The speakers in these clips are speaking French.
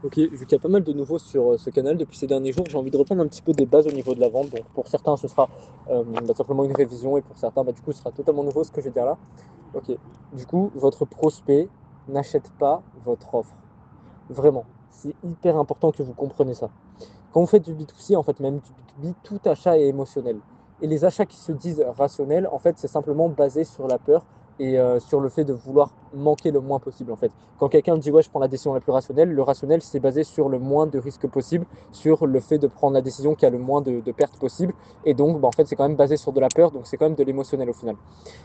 Ok, vu qu'il y a pas mal de nouveaux sur ce canal depuis ces derniers jours, j'ai envie de reprendre un petit peu des bases au niveau de la vente. Donc pour certains, ce sera simplement une révision et pour certains, du coup, ce sera totalement nouveau ce que je vais dire là. Ok, du coup, votre prospect n'achète pas votre offre. Vraiment, c'est hyper important que vous compreniez ça. Quand vous faites du B2C, en fait, même du B2B, tout achat est émotionnel. Et les achats qui se disent rationnels, en fait, c'est simplement basé sur la peur et sur le fait de vouloir manquer le moins possible, en fait. Quand quelqu'un dit, ouais, je prends la décision la plus rationnelle, le rationnel, c'est basé sur le moins de risques possible, sur le fait de prendre la décision qui a le moins de pertes possible. Et donc, en fait, c'est quand même basé sur de la peur, donc c'est quand même de l'émotionnel au final.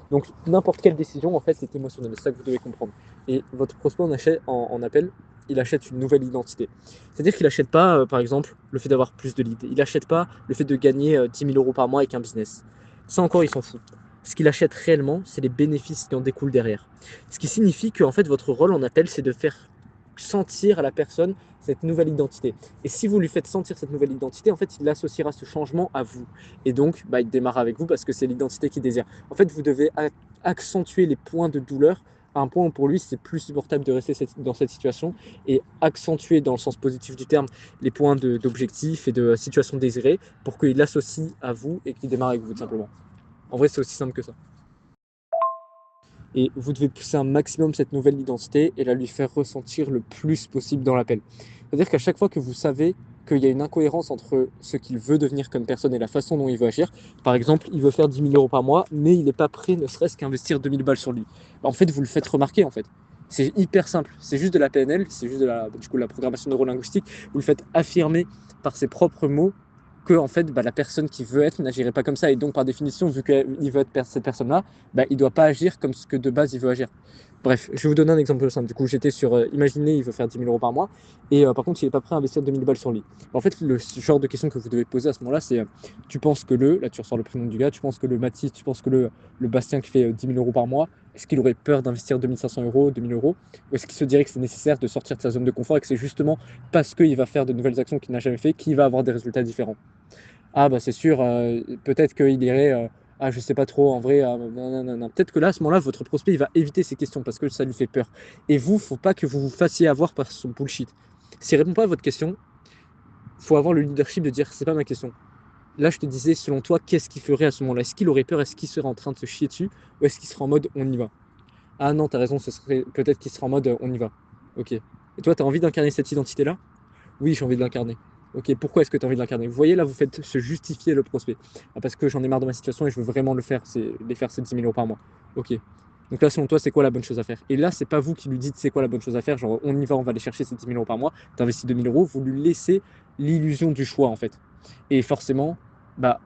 Donc, n'importe quelle décision, en fait, c'est émotionnel. C'est ça que vous devez comprendre. Et votre prospect en appel, il achète une nouvelle identité. C'est-à-dire qu'il n'achète pas, par exemple, le fait d'avoir plus de leads. Il n'achète pas le fait de gagner 10 000 euros par mois avec un business. Ça encore, il s'en fout. Ce qu'il achète réellement, c'est les bénéfices qui en découlent derrière. Ce qui signifie que en fait, votre rôle en appel, c'est de faire sentir à la personne cette nouvelle identité. Et si vous lui faites sentir cette nouvelle identité, en fait, il associera ce changement à vous. Et donc, il démarre avec vous parce que c'est l'identité qu'il désire. En fait, vous devez accentuer les points de douleur à un point où pour lui, c'est plus supportable de rester dans cette situation et accentuer dans le sens positif du terme les points d'objectif et de situation désirée pour qu'il l'associe à vous et qu'il démarre avec vous, tout simplement. En vrai, c'est aussi simple que ça. Et vous devez pousser un maximum cette nouvelle identité et la lui faire ressentir le plus possible dans l'appel. C'est-à-dire qu'à chaque fois que vous savez qu'il y a une incohérence entre ce qu'il veut devenir comme personne et la façon dont il veut agir, par exemple, il veut faire 10 000 euros par mois, mais il n'est pas prêt ne serait-ce qu'à investir 2000 balles sur lui. En fait, vous le faites remarquer, en fait. C'est hyper simple. C'est juste de la PNL, c'est juste de la programmation neurolinguistique. Vous le faites affirmer par ses propres mots que en fait, la personne qui veut être n'agirait pas comme ça. Et donc, par définition, vu qu'il veut être cette personne-là, il ne doit pas agir comme ce que de base il veut agir. Bref, je vais vous donner un exemple simple. Du coup, j'étais sur, imaginez, il veut faire 10 000 euros par mois, et par contre, il n'est pas prêt à investir 2000 balles sur lui. En fait, le genre de question que vous devez poser à ce moment-là, c'est tu penses que là tu ressors le prénom du gars, tu penses que le Mathis, tu penses que le Bastien qui fait 10 000 euros par mois, est-ce qu'il aurait peur d'investir 2500 euros, 2000 euros, ou est-ce qu'il se dirait que c'est nécessaire de sortir de sa zone de confort et que c'est justement parce qu'il va faire de nouvelles actions qu'il n'a jamais fait qu'il va avoir des résultats différents. Ah bah c'est sûr, peut-être qu'il irait, ah je sais pas trop en vrai, nanana. Peut-être que là, à ce moment-là, votre prospect, il va éviter ces questions parce que ça lui fait peur. Et vous, faut pas que vous vous fassiez avoir par son bullshit. S'il répond pas à votre question, faut avoir le leadership de dire c'est pas ma question. Là, je te disais, selon toi, qu'est-ce qu'il ferait à ce moment-là? Est-ce qu'il aurait peur? Est-ce qu'il serait en train de se chier dessus? Ou est-ce qu'il serait en mode on y va? Ah non, t'as raison, ce serait peut-être qu'il serait en mode on y va. Ok. Et toi, t'as envie d'incarner cette identité-là? Oui, j'ai envie de l'incarner. Ok, pourquoi est-ce que tu as envie de l'incarner? Vous voyez, là, vous faites se justifier le prospect. Ah, parce que j'en ai marre de ma situation et je veux vraiment le faire, c'est les faire ces 10 000 euros par mois. Ok. Donc là, selon toi, c'est quoi la bonne chose à faire? Et là, c'est pas vous qui lui dites c'est quoi la bonne chose à faire, genre on y va, on va aller chercher ces 10 000 euros par mois, tu investis 2 000 euros, vous lui laissez l'illusion du choix en fait. Et forcément, bah,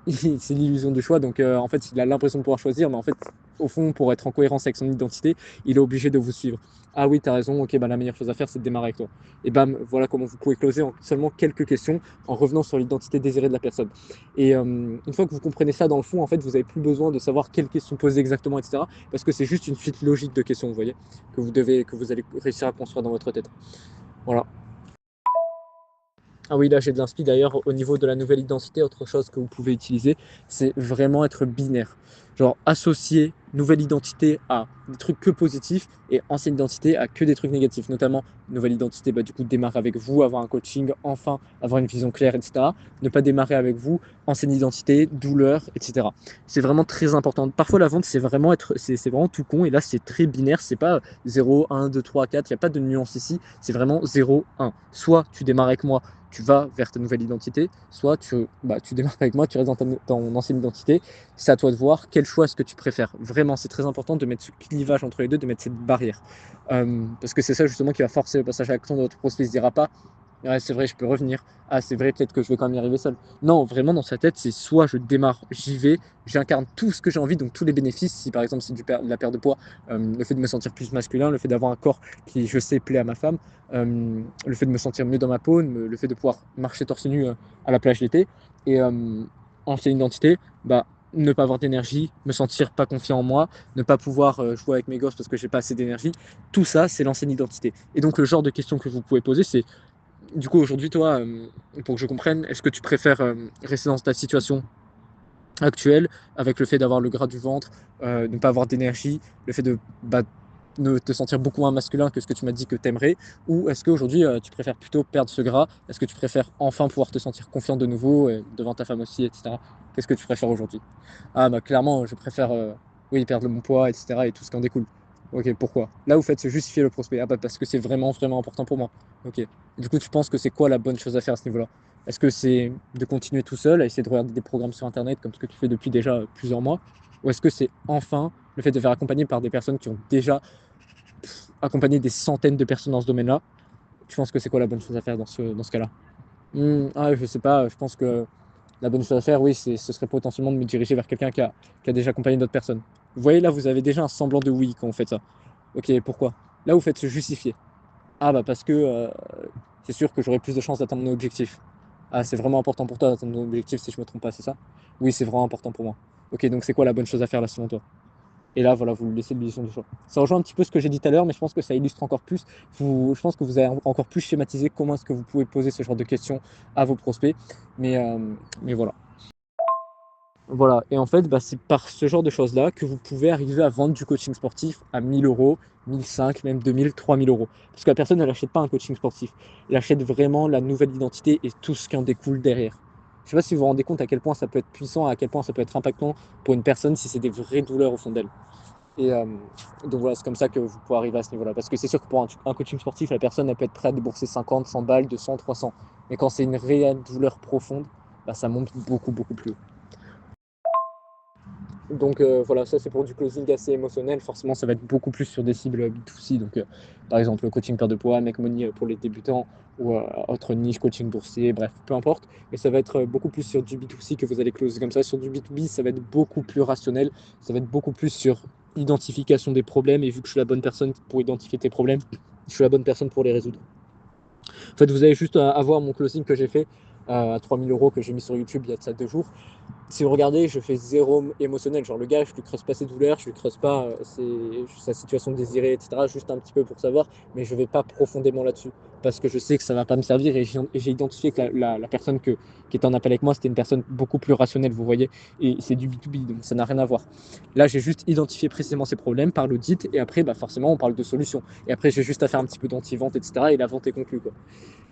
c'est l'illusion du choix. Donc, en fait, il a l'impression de pouvoir choisir, mais en fait, au fond, pour être en cohérence avec son identité, il est obligé de vous suivre. Ah oui, t'as raison, ok, la meilleure chose à faire, c'est de démarrer avec toi. Et bam, voilà comment vous pouvez closer en seulement quelques questions en revenant sur l'identité désirée de la personne. Et une fois que vous comprenez ça dans le fond, en fait, vous n'avez plus besoin de savoir quelles questions poser exactement, etc. Parce que c'est juste une suite logique de questions, vous voyez, que vous allez réussir à construire dans votre tête. Voilà. Ah oui, là j'ai de l'inspi d'ailleurs au niveau de la nouvelle identité, autre chose que vous pouvez utiliser, c'est vraiment être binaire. Genre associer nouvelle identité à des trucs que positifs et ancienne identité à que des trucs négatifs. Notamment, nouvelle identité, du coup, démarrer avec vous, avoir un coaching, enfin, avoir une vision claire, etc. Ne pas démarrer avec vous, ancienne identité, douleur, etc. C'est vraiment très important. Parfois, la vente, c'est vraiment tout con et là, c'est très binaire. C'est pas 0, 1, 2, 3, 4. Il n'y a pas de nuance ici. C'est vraiment 0, 1. Soit tu démarres avec moi tu vas vers ta nouvelle identité, soit tu démarres avec moi, tu restes dans ton ancienne identité. C'est à toi de voir quel choix est-ce que tu préfères. Vraiment, c'est très important de mettre ce clivage entre les deux, de mettre cette barrière. Parce que c'est ça justement qui va forcer le passage à l'action de votre prospect. Il ne se dira pas, ouais, c'est vrai, je peux revenir. Ah, c'est vrai, peut-être que je vais quand même y arriver seul. Non, vraiment, dans sa tête, c'est soit je démarre, j'y vais, j'incarne tout ce que j'ai envie, donc tous les bénéfices. Si par exemple c'est de la perte de poids, le fait de me sentir plus masculin, le fait d'avoir un corps qui, je sais, plaît à ma femme, le fait de me sentir mieux dans ma peau, le fait de pouvoir marcher torse nu à la plage l'été. Et ancienne identité, ne pas avoir d'énergie, me sentir pas confiant en moi, ne pas pouvoir jouer avec mes gosses parce que j'ai pas assez d'énergie. Tout ça, c'est l'ancienne identité. Et donc, le genre de questions que vous pouvez poser, c'est du coup, aujourd'hui, toi, pour que je comprenne, est-ce que tu préfères rester dans ta situation actuelle avec le fait d'avoir le gras du ventre, ne pas avoir d'énergie, le fait de te sentir beaucoup moins masculin que ce que tu m'as dit que tu aimerais? Ou est-ce qu'aujourd'hui, tu préfères plutôt perdre ce gras? Est-ce que tu préfères enfin pouvoir te sentir confiant de nouveau, devant ta femme aussi, et cetera? Qu'est-ce que tu préfères aujourd'hui? Ah bah clairement, je préfère oui, perdre mon poids, et cetera, et tout ce qui en découle. Ok, pourquoi? Là, vous faites se justifier le prospect. Ah bah parce que c'est vraiment, vraiment important pour moi. Ok. Du coup, tu penses que c'est quoi la bonne chose à faire à ce niveau-là? Est-ce que c'est de continuer tout seul, à essayer de regarder des programmes sur Internet comme ce que tu fais depuis déjà plusieurs mois? Ou est-ce que c'est enfin le fait de faire accompagner par des personnes qui ont déjà accompagné des centaines de personnes dans ce domaine-là? Tu penses que c'est quoi la bonne chose à faire dans ce cas-là? Ah, je sais pas, je pense que la bonne chose à faire, oui, ce serait potentiellement de me diriger vers quelqu'un qui a déjà accompagné d'autres personnes. Vous voyez, là, vous avez déjà un semblant de oui quand vous faites ça. Ok, pourquoi? Là, vous faites se justifier. Ah, bah parce que c'est sûr que j'aurai plus de chances d'atteindre mon objectif. Ah, c'est vraiment important pour toi d'atteindre mon objectif si je me trompe pas, c'est ça? Oui, c'est vraiment important pour moi. Ok, donc c'est quoi la bonne chose à faire là selon toi? Et là, voilà, vous lui laissez l'illusion du choix. Ça rejoint un petit peu ce que j'ai dit tout à l'heure, mais je pense que ça illustre encore plus. Je pense que vous avez encore plus schématisé comment est-ce que vous pouvez poser ce genre de questions à vos prospects. Mais, euh, mais voilà. Voilà, et en fait, bah, c'est par ce genre de choses-là que vous pouvez arriver à vendre du coaching sportif à 1000 euros, 1500, même 2000, 3000 euros. Parce que la personne, elle n'achète pas un coaching sportif. Elle achète vraiment la nouvelle identité et tout ce qui en découle derrière. Je ne sais pas si vous vous rendez compte à quel point ça peut être puissant, à quel point ça peut être impactant pour une personne si c'est des vraies douleurs au fond d'elle. Et donc voilà, c'est comme ça que vous pouvez arriver à ce niveau-là. Parce que c'est sûr que pour un coaching sportif, la personne, elle peut être prête à débourser 50, 100 balles, 200, 300. Mais quand c'est une réelle douleur profonde, bah, ça monte beaucoup, beaucoup plus haut. Donc voilà, ça c'est pour du closing assez émotionnel. Forcément, ça va être beaucoup plus sur des cibles B2C. Donc par exemple, coaching perte de poids, Make Money pour les débutants ou autre niche, coaching boursier, bref, peu importe. Mais ça va être beaucoup plus sur du B2C que vous allez closer comme ça. Sur du B2B, ça va être beaucoup plus rationnel. Ça va être beaucoup plus sur identification des problèmes. Et vu que je suis la bonne personne pour identifier tes problèmes, je suis la bonne personne pour les résoudre. En fait, vous avez juste à voir mon closing que j'ai fait à 3000 euros que j'ai mis sur YouTube il y a de ça 2 jours. Si vous regardez, je fais zéro émotionnel. Genre, le gars, je lui creuse pas ses douleurs, je lui creuse pas sa situation désirée, etc. Juste un petit peu pour savoir, mais je vais pas profondément là-dessus. Parce que je sais que ça va pas me servir et j'ai identifié que la personne qui était en appel avec moi, c'était une personne beaucoup plus rationnelle, vous voyez. Et c'est du B2B, donc ça n'a rien à voir. Là, j'ai juste identifié précisément ces problèmes par l'audit et après, bah, forcément, on parle de solutions. Et après, j'ai juste à faire un petit peu d'anti-vente, etc. Et la vente est conclue, quoi.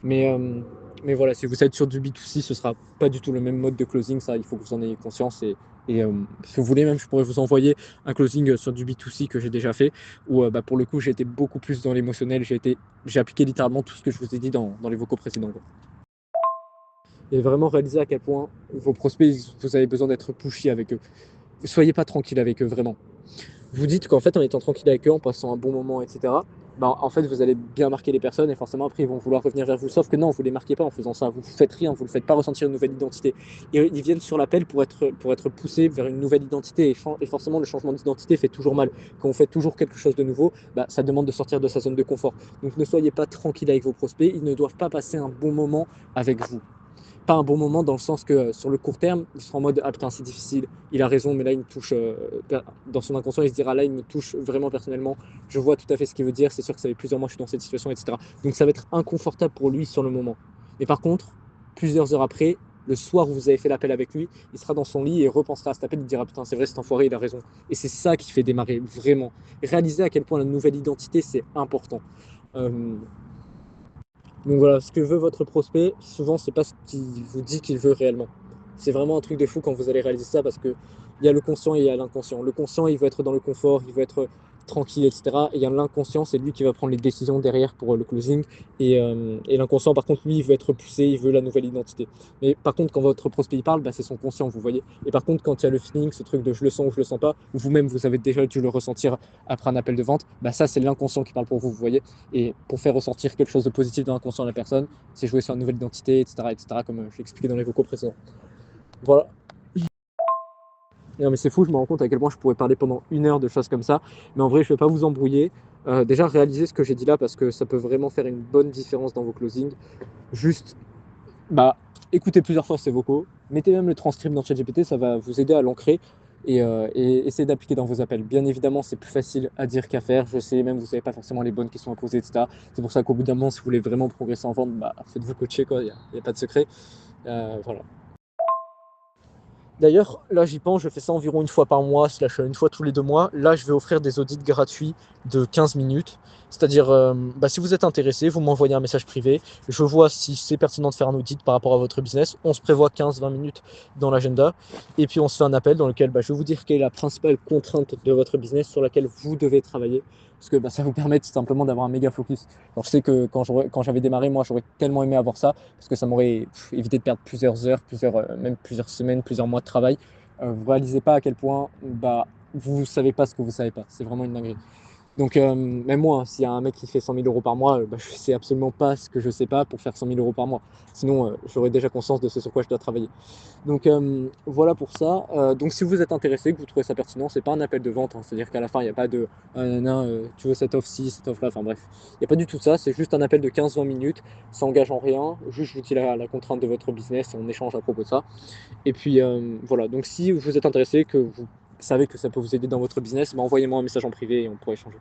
Mais, euh, mais voilà, si vous êtes sur du B2C, ce sera pas du tout le même mode de closing, ça, il faut que vous en ayez conscience. Et si vous voulez, même, je pourrais vous envoyer un closing sur du B2C que j'ai déjà fait, où bah, pour le coup, j'ai été beaucoup plus dans l'émotionnel, j'ai appliqué littéralement tout ce que je vous ai dit dans les vocaux précédents, quoi. Et vraiment réaliser à quel point vos prospects, vous avez besoin d'être pushy avec eux. Soyez pas tranquille avec eux, vraiment. Vous dites qu'en fait, en étant tranquille avec eux, en passant un bon moment, etc., ben, en fait, vous allez bien marquer les personnes et forcément, après, ils vont vouloir revenir vers vous. Sauf que non, vous ne les marquez pas en faisant ça. Vous ne faites rien, vous ne faites pas ressentir une nouvelle identité. Et ils viennent sur l'appel pour être poussés vers une nouvelle identité. Et forcément, le changement d'identité fait toujours mal. Quand on fait toujours quelque chose de nouveau, bah, ça demande de sortir de sa zone de confort. Donc ne soyez pas tranquille avec vos prospects. Ils ne doivent pas passer un bon moment avec vous. Pas un bon moment dans le sens que sur le court terme, il sera en mode ah putain, c'est difficile, il a raison, mais là il me touche, dans son inconscient, il se dira là il me touche vraiment personnellement, je vois tout à fait ce qu'il veut dire, c'est sûr que ça fait plusieurs mois que je suis dans cette situation, etc. Donc ça va être inconfortable pour lui sur le moment. Mais par contre, plusieurs heures après, le soir où vous avez fait l'appel avec lui, il sera dans son lit et repensera à cet appel, il dira putain, c'est vrai, cet enfoiré, il a raison. Et c'est ça qui fait démarrer, vraiment. Réaliser à quel point la nouvelle identité, c'est important. Euh, donc voilà, ce que veut votre prospect, souvent, c'est pas ce qu'il vous dit qu'il veut réellement. C'est vraiment un truc de fou quand vous allez réaliser ça parce que il y a le conscient et il y a l'inconscient. Le conscient, il veut être dans le confort, il veut être tranquille, etc. Et il y a l'inconscient, c'est lui qui va prendre les décisions derrière pour le closing. Et l'inconscient, par contre, lui, il veut être poussé, il veut la nouvelle identité. Mais par contre, quand votre prospect il parle, bah, c'est son conscient, vous voyez. Et par contre, quand il y a le feeling, ce truc de je le sens ou je le sens pas, ou vous-même, vous avez déjà dû le ressentir après un appel de vente, bah, ça, c'est l'inconscient qui parle pour vous, vous voyez. Et pour faire ressortir quelque chose de positif dans l'inconscient de la personne, c'est jouer sur une nouvelle identité, etc., etc., comme je l'ai expliqué dans les vocaux précédents. Voilà. Non, mais c'est fou, je me rends compte à quel point je pourrais parler pendant 1 heure de choses comme ça. Mais en vrai, je ne vais pas vous embrouiller. Déjà, réalisez ce que j'ai dit là parce que ça peut vraiment faire une bonne différence dans vos closings. Juste, bah, écoutez plusieurs fois ces vocaux. Mettez même le transcript dans ChatGPT, ça va vous aider à l'ancrer et essayez d'appliquer dans vos appels. Bien évidemment, c'est plus facile à dire qu'à faire. Je sais, même vous ne savez pas forcément les bonnes questions à poser, etc. C'est pour ça qu'au bout d'un moment, si vous voulez vraiment progresser en vente, bah, faites-vous coacher, quoi. Il n'y a pas de secret. Voilà. D'ailleurs, là j'y pense, je fais ça environ une fois par mois, slash une fois tous les 2 mois. Là, je vais offrir des audits gratuits de 15 minutes. C'est-à-dire, si vous êtes intéressé, vous m'envoyez un message privé. Je vois si c'est pertinent de faire un audit par rapport à votre business. On se prévoit 15-20 minutes dans l'agenda. Et puis on se fait un appel dans lequel je vais vous dire quelle est la principale contrainte de votre business sur laquelle vous devez travailler. Parce que ça vous permet tout simplement d'avoir un méga focus. Alors je sais que quand j'avais démarré, moi j'aurais tellement aimé avoir ça parce que ça m'aurait évité de perdre plusieurs heures, même plusieurs semaines, plusieurs mois de travail. Vous réalisez pas à quel point vous savez pas ce que vous savez pas. C'est vraiment une dinguerie. Donc, même moi, hein, s'il y a un mec qui fait 100 000 euros par mois, je sais absolument pas ce que je sais pas pour faire 100 000 euros par mois. Sinon, j'aurais déjà conscience de ce sur quoi je dois travailler. Donc, voilà pour ça. Donc, si vous êtes intéressé, que vous trouvez ça pertinent, c'est pas un appel de vente, hein. C'est-à-dire qu'à la fin, il n'y a pas de tu veux cette offre-ci, cette offre-là, enfin bref. Il n'y a pas du tout ça. C'est juste un appel de 15-20 minutes, ça engage en rien. Juste, je vous dis la contrainte de votre business et on échange à propos de ça. Et puis voilà, donc si vous êtes intéressé, que vous savez que ça peut vous aider dans votre business, envoyez-moi un message en privé et on pourra échanger.